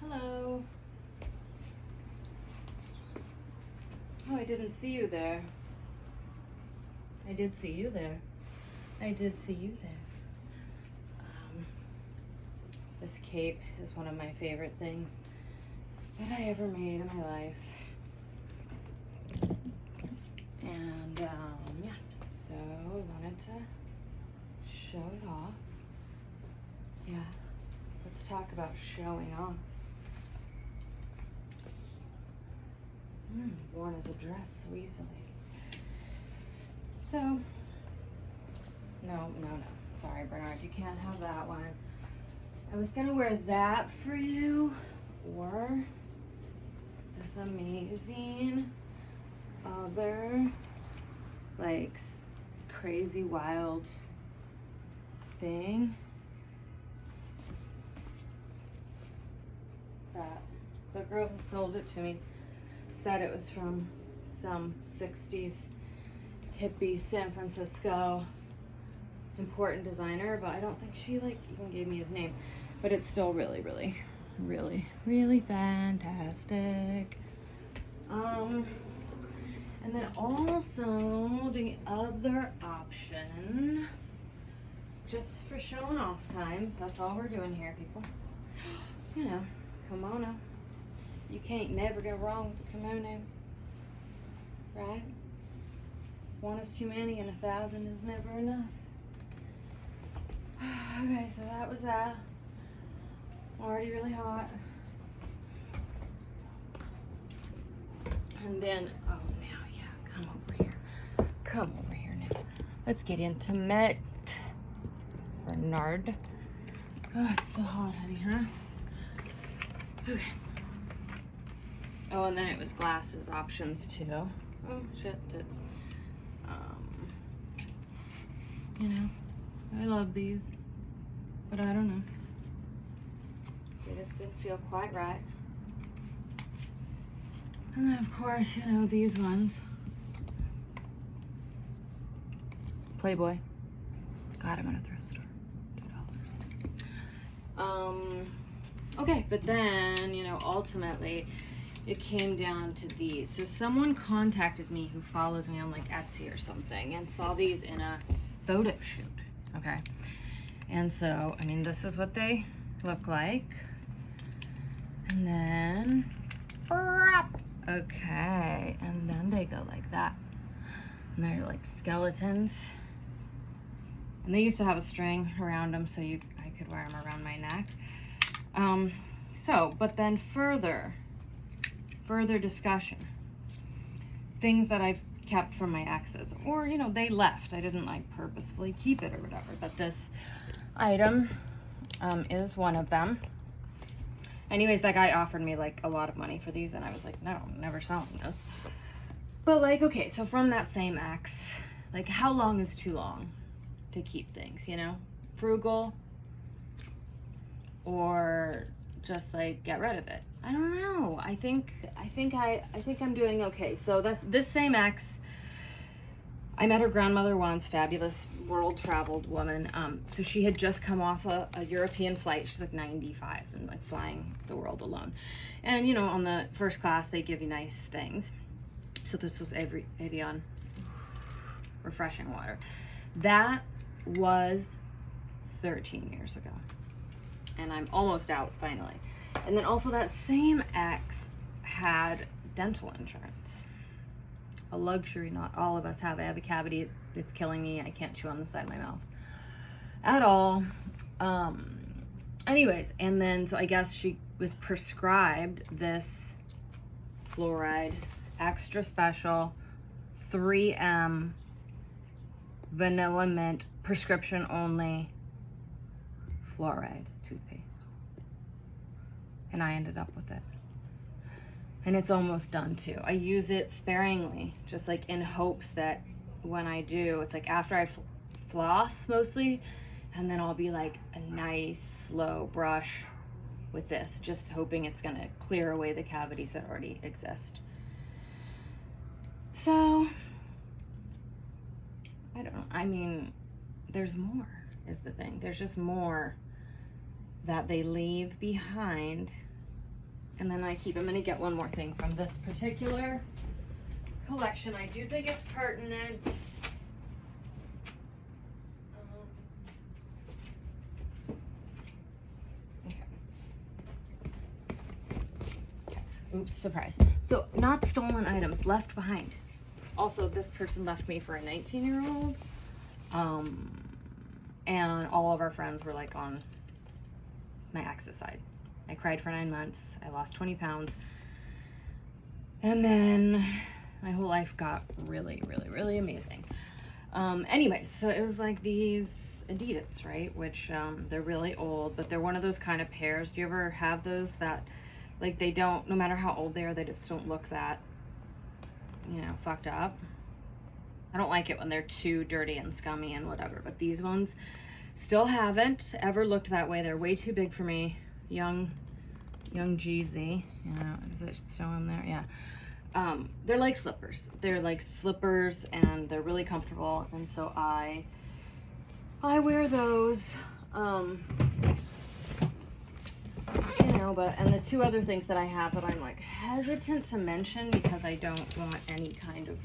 Hello. Oh, I didn't see you there. I did see you there. I did see you there. This cape is one of my favorite things that I ever made in my life. And yeah, so I wanted to show it off. Yeah, let's talk about showing off. Worn as a dress so easily. So, no. Sorry, Bernard, you can't have that one. I was gonna wear that for you, or this amazing other, like, crazy wild thing that the girl who sold it to me said it was from some 60s hippie San Francisco important designer, but I don't think she even gave me his name. But it's still really fantastic. And then also the other option, just for showing off times, that's all we're doing here, people. You know, kimono. You can't never go wrong with a kimono, right? One is too many and 1,000 is never enough. Okay, so that was that. Already really hot. And then, oh, now, yeah, come over here. Come over here now. Let's get intimate. Bernard. Oh, it's so hot, honey, huh? Okay. Oh, and then it was glasses options too. Oh shit, that's you know, I love these, but I don't know. They just didn't feel quite right. And then of course, you know, these ones. Playboy. Got them at a thrift store. $2. Okay, but then, you know, ultimately it came down to these. So someone contacted me who follows me on like Etsy or something and saw these in a photo shoot. Okay. And so, I mean, this is what they look like. And then, okay. And then they go like that. And they're like skeletons. And they used to have a string around them so I could wear them around my neck. But then further discussion, things that I've kept from my exes, or, you know, they left. I didn't like purposefully keep it or whatever, but this item is one of them. Anyways, that guy offered me like a lot of money for these and I was like, no, I'm never selling this. But like, okay, so from that same ex, like, how long is too long to keep things, you know? Frugal, or just like get rid of it. I don't know. I think I'm doing okay. So that's this same ex. I met her grandmother once, fabulous world-traveled woman. So she had just come off a European flight. She's like 95 and like flying the world alone. And you know, on the first class they give you nice things. So this was Evian refreshing water. That was 13 years ago. And I'm almost out finally. And then also that same ex had dental insurance. A luxury not all of us have. I have a cavity. It's killing me. I can't chew on the side of my mouth at all. Anyways, and then so I guess she was prescribed this fluoride extra special 3M vanilla mint prescription only fluoride toothpaste. And I ended up with it. And it's almost done too. I use it sparingly, just like in hopes that when I do, it's like after I floss mostly, and then I'll be like a nice slow brush with this, just hoping it's gonna clear away the cavities that already exist. So, I don't know. I mean, there's more is the thing. There's just more that they leave behind And then I'm gonna get one more thing from this particular collection. I do think it's pertinent. Okay. Oops, surprise. So, not stolen items, left behind. Also, this person left me for a 19-year-old. And all of our friends were like on my ex's side. I cried for 9 months. I lost 20 pounds. And then my whole life got really, really, really amazing. Anyways, so it was like these Adidas, right? Which, they're really old, but they're one of those kind of pairs. Do you ever have those that, like, they don't, no matter how old they are, they just don't look that, you know, fucked up? I don't like it when they're too dirty and scummy and whatever, but these ones still haven't ever looked that way. They're way too big for me. Young Jeezy, you know, does it show him there? Yeah. They're like slippers. They're like slippers and they're really comfortable. And so I wear those, you know, and the two other things that I have that I'm like hesitant to mention because I don't want any kind of,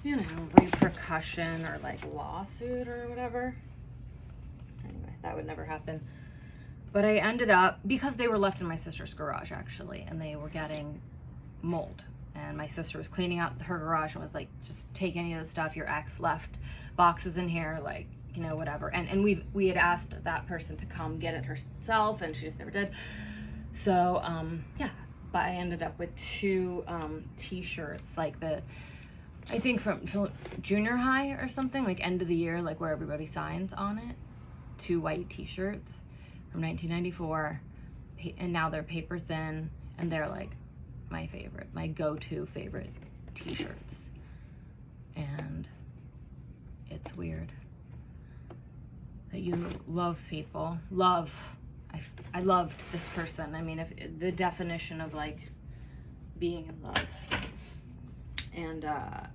you know, repercussion or like lawsuit or whatever. Anyway, that would never happen. But I ended up, because they were left in my sister's garage actually, and they were getting mold. And my sister was cleaning out her garage and was like, just take any of the stuff your ex left, boxes in here, like, you know, whatever. And we had asked that person to come get it herself, and she just never did. So, yeah, but I ended up with two t-shirts, like I think from junior high or something, like end of the year, like where everybody signs on it. 2 white t-shirts from 1994, and now they're paper thin, and they're like my go-to favorite t-shirts. And it's weird that you love people. I loved this person. I mean, if the definition of like being in love. And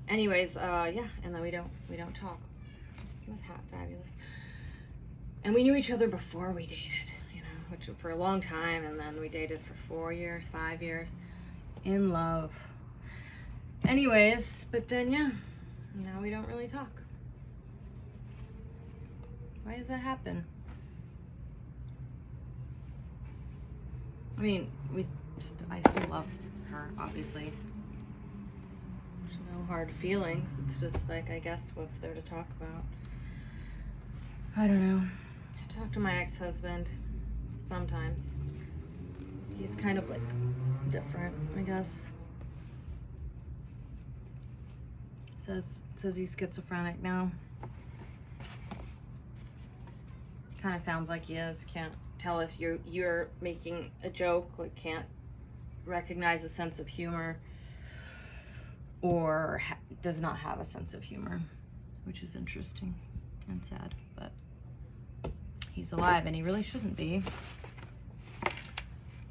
anyways, yeah, and then we don't talk. Isn't this hat fabulous? And we knew each other before we dated, you know, which for a long time, and then we dated for 4 years, 5 years, in love. Anyways, but then yeah, now we don't really talk. Why does that happen? I mean, I still love her, obviously. There's no hard feelings. It's just like, I guess, what's there to talk about? I don't know. I talk to my ex-husband sometimes. He's kind of like different, I guess. Says he's schizophrenic now. Kind of sounds like he is. Can't tell if you're making a joke, like can't recognize a sense of humor, or does not have a sense of humor, which is interesting and sad, but he's alive and he really shouldn't be.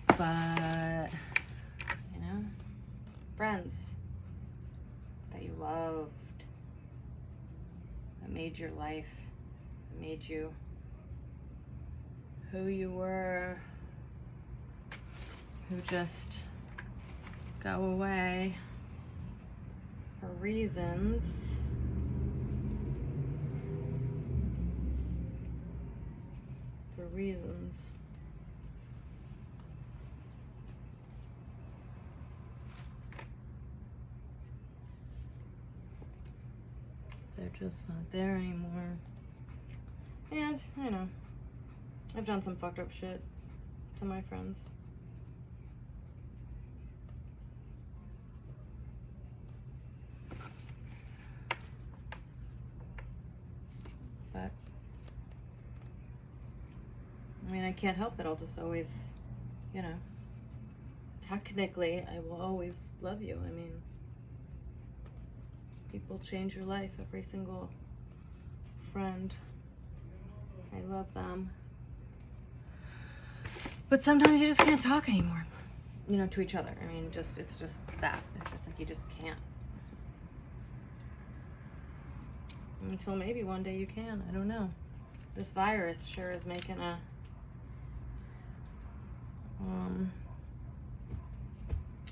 But, you know, friends that you loved, that made your life, that made you who you were, who just go away for reasons. They're just not there anymore. And, I know, I've done some fucked up shit to my friends. But, I mean, I can't help it. I'll just always, you know, technically, I will always love you. I mean, people change your life, every single friend. I love them. But sometimes you just can't talk anymore, you know, to each other. I mean, it's just that. It's just like you just can't. Until maybe one day you can. I don't know. This virus sure is making a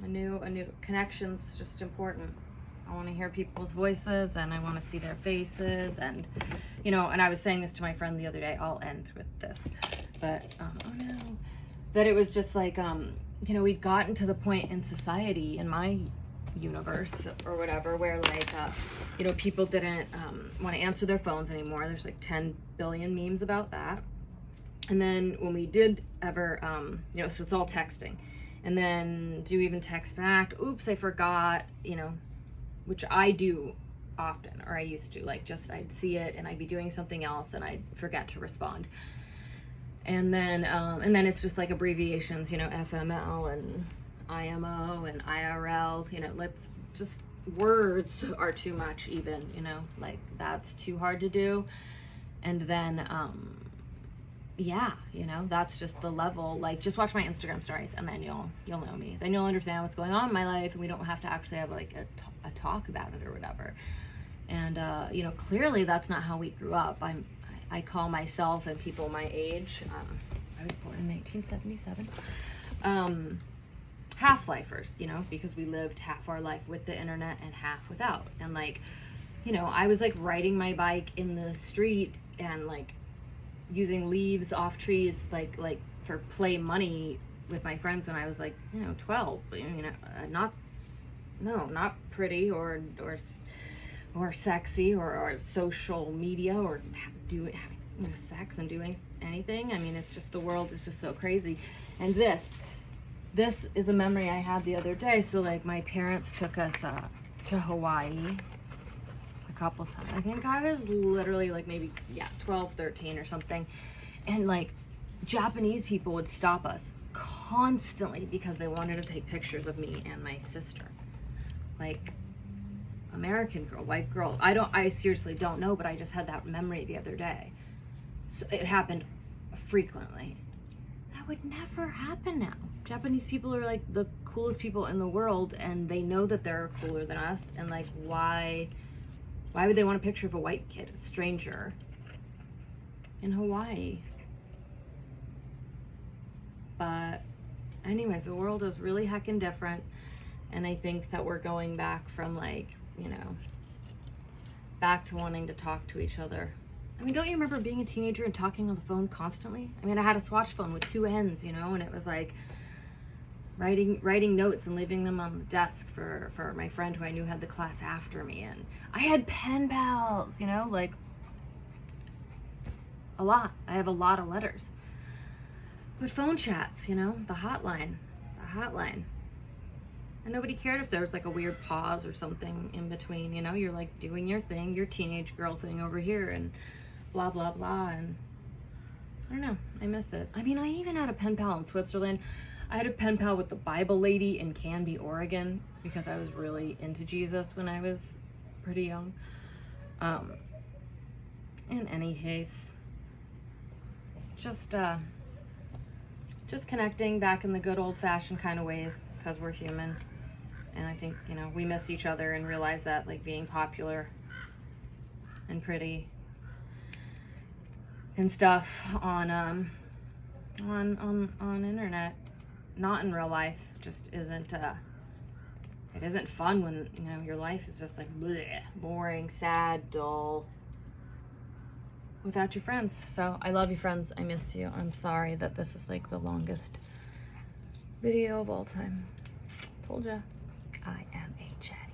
A new connection's just important. I want to hear people's voices, and I want to see their faces, and you know, and I was saying this to my friend the other day, I'll end with this, but oh no, that it was just like you know, we'd gotten to the point in society, in my universe or whatever, where like you know, people didn't want to answer their phones anymore. There's like 10 billion memes about that. And then when we did ever you know, so it's all texting, and then do you even text back? Oops, I forgot, you know, which I do often, or I used to, like, just I'd see it and I'd be doing something else and I'd forget to respond. And then it's just like abbreviations, you know, FML and IMO and IRL, you know, let's just, words are too much even, you know, like that's too hard to do. And then yeah, you know, that's just the level. Like, just watch my Instagram stories and then you'll know me. Then you'll understand what's going on in my life, and we don't have to actually have like a talk about it or whatever. And you know, clearly that's not how we grew up. I call myself and people my age, I was born in 1977, half-lifers, you know, because we lived half our life with the internet and half without. And like, you know, I was like riding my bike in the street and like using leaves off trees like for play money with my friends when I was like, you know, 12, you know, not pretty or sexy or social media or having, you know, sex and doing anything. I mean, it's just, the world is just so crazy. And this is a memory I had the other day. So like, my parents took us to Hawaii a couple times. I think I was literally like maybe 12, 13 or something, and like Japanese people would stop us constantly because they wanted to take pictures of me and my sister. Like, American girl, white girl, I seriously don't know, but I just had that memory the other day. So it happened frequently. That would never happen now. Japanese people are like the coolest people in the world, and they know that they're cooler than us, and like, why would they want a picture of a white kid, a stranger, in Hawaii? But anyways, the world is really heckin' different, and I think that we're going back from like, you know, back to wanting to talk to each other. I mean, don't you remember being a teenager and talking on the phone constantly? I mean, I had a Swatch phone with 2 ends, you know, and it was like writing notes and leaving them on the desk for my friend who I knew had the class after me. And I had pen pals, you know, like a lot. I have a lot of letters. But phone chats, you know, the hotline. And nobody cared if there was like a weird pause or something in between, you know, you're like doing your thing, your teenage girl thing over here, and blah, blah, blah. And I don't know, I miss it. I mean, I even had a pen pal in Switzerland. I had a pen pal with the Bible lady in Canby, Oregon, because I was really into Jesus when I was pretty young. In any case, just connecting back in the good old-fashioned kind of ways, because we're human. And I think, you know, we miss each other and realize that, like, being popular and pretty and stuff on internet, not in real life, just isn't it isn't fun when, you know, your life is just like bleh, boring, sad, dull, without your friends. So I love you, friends. I miss you. I'm sorry that this is like the longest video of all time. Told ya, I am a chatty